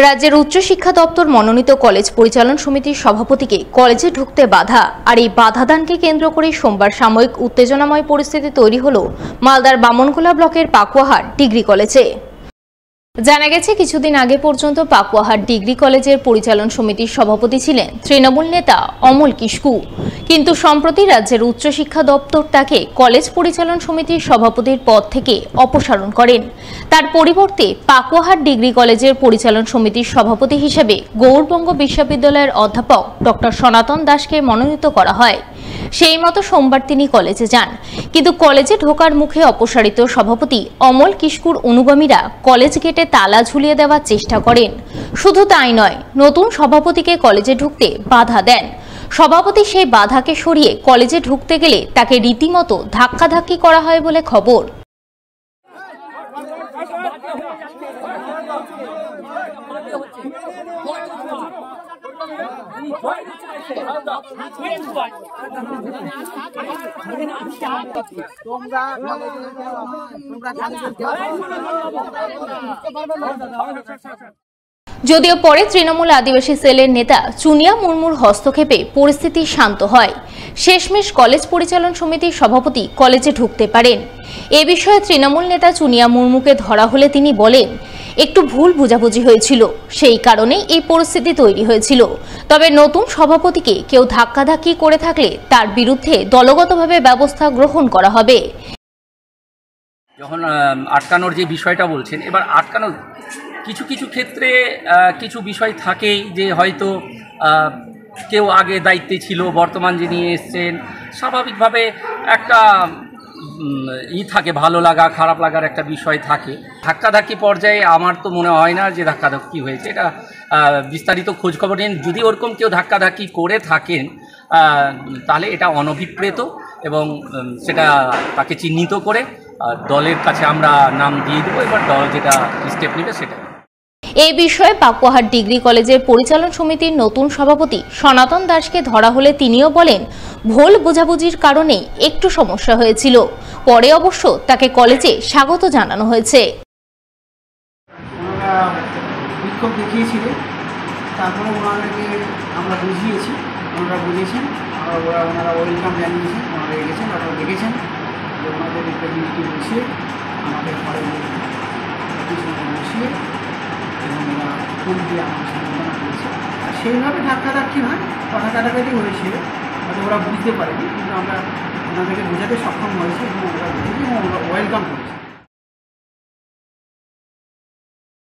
রাজ্যের উচ্চশিক্ষা দপ্তর মনোনীত কলেজ পরিচালন সমিতির সভাপতিকে কলেজে ঢুকতে বাধা আর এই বাধাদানকে কেন্দ্র করে সোমবার সাময়িক উত্তেজনাময় পরিস্থিতি তৈরি হলো মালদার বামনগোলা ব্লকের পাকুয়াহাট ডিগ্রি কলেজে। জানা গেছে, কিছুদিন আগে পর্যন্ত পাকুয়াহাট ডিগ্রি কলেজের পরিচালন সমিতির সভাপতি ছিলেন তৃণমূল নেতা অমল কিস্কু, কিন্তু সম্প্রতি রাজ্যের উচ্চশিক্ষা দপ্তর তাকে কলেজ পরিচালন সমিতির সভাপতির পদ থেকে অপসারণ করেন। তার পরিবর্তে পাকুয়াহাট ডিগ্রি কলেজের পরিচালন সমিতির সভাপতি হিসেবে গৌড়বঙ্গ বিশ্ববিদ্যালয়ের অধ্যাপক ডক্টর সনাতন দাসকে মনোনীত করা হয়। সেই মতো সোমবার তিনি কলেজে যান, কিন্তু কলেজে ঢোকার মুখে অপসারিত সভাপতি অমল কিস্কুর অনুগামীরা কলেজ গেটে তালা ঝুলিয়ে দেওয়ার চেষ্টা করেন। শুধু তাই নয়, নতুন সভাপতিকে কলেজে ঢুকতে বাধা দেন। সভাপতি সেই বাধাকে সরিয়ে কলেজে ঢুকতে গেলে তাকে রীতিমতো ধাক্কাধাক্কি করা হয় বলে খবর। যদিও পরে তৃণমূল আদিবাসী সেলের নেতা চুনিয়া মুর্মুর হস্তক্ষেপে পরিস্থিতি শান্ত হয়। শেষমেশ কলেজ পরিচালন সমিতির সভাপতি কলেজে ঢুকতে পারেন। এ বিষয়ে তৃণমূল নেতা চুনিয়া মুর্মুকে ধরা হলে তিনি বলেন, একটু ভুল বোঝাবুঝি হয়েছিল, সেই কারণেই এই পরিস্থিতি তৈরি হয়েছিল। তবে নতুন সভাপতিকে কেউ ধাক্কাধাক্কি করে থাকলে তার বিরুদ্ধে দলগতভাবে ব্যবস্থা গ্রহণ করা হবে। যখন আটকানোর যে বিষয়টা বলছেন, এবার আটকানোর কিছু কিছু ক্ষেত্রে কিছু বিষয় থাকেই, যে হয়তো কেউ আগে দায়িত্বে ছিল, বর্তমান যিনি এসছেন, স্বাভাবিকভাবে একটা থাকে, ভালো লাগা খারাপ লাগার একটা বিষয় থাকে। ধাক্কাধাক্কি পর্যায়ে আমার তো মনে হয় না যে ধাক্কাধাক্কি হয়েছে। এটা বিস্তারিত খোঁজখবর নিন, যদি ওরকম কেউ ধাক্কাধাক্কি করে থাকেন তাহলে এটা অনভিপ্রেত এবং সেটা তাকে চিহ্নিত করে দলের কাছে আমরা নাম দিয়ে দেবো। এবার দল যেটা স্টেপ নেবে সেটা। এই বিষয়ে পাকুয়াহাট ডিগ্রি কলেজের পরিচালন সমিতির নতুন সভাপতি সনাতন দাসকে ধরা হলে তিনিও বলেন, ভুল বোঝাবুঝির কারণে একটু সমস্যা হয়েছিল, পরে অবশ্য তাকে কলেজে স্বাগত জানানো হয়েছে। বিক্ষোভ দেখিয়েছিলেন, তারপরে ওনাদেরকে আমরা বুঝিয়েছি, ওনারা বুঝেছেন, ওনারা ওয়েলকাম জানিয়েছেন, ওনারা এগেছেন, আপনারা দেখেছেন যে ওনাদের রিপ্রেজেন্টেটিভ বসিয়ে আমাদের ঘরে বসিয়ে এবং ওরা ফুল দিয়ে আমার সম্বোধনা করেছে। আর সেইভাবে ধাক্কাধাক্কি নয়, কথা কাটাকাটি হয়েছিল, হয়তো ওরা বুঝতে পারেনি, কিন্তু আমরা ওনাদেরকে বোঝাতে সক্ষম হয়েছি এবং ওরা বুঝেছি এবং ওরা ওয়েলকাম করেছি।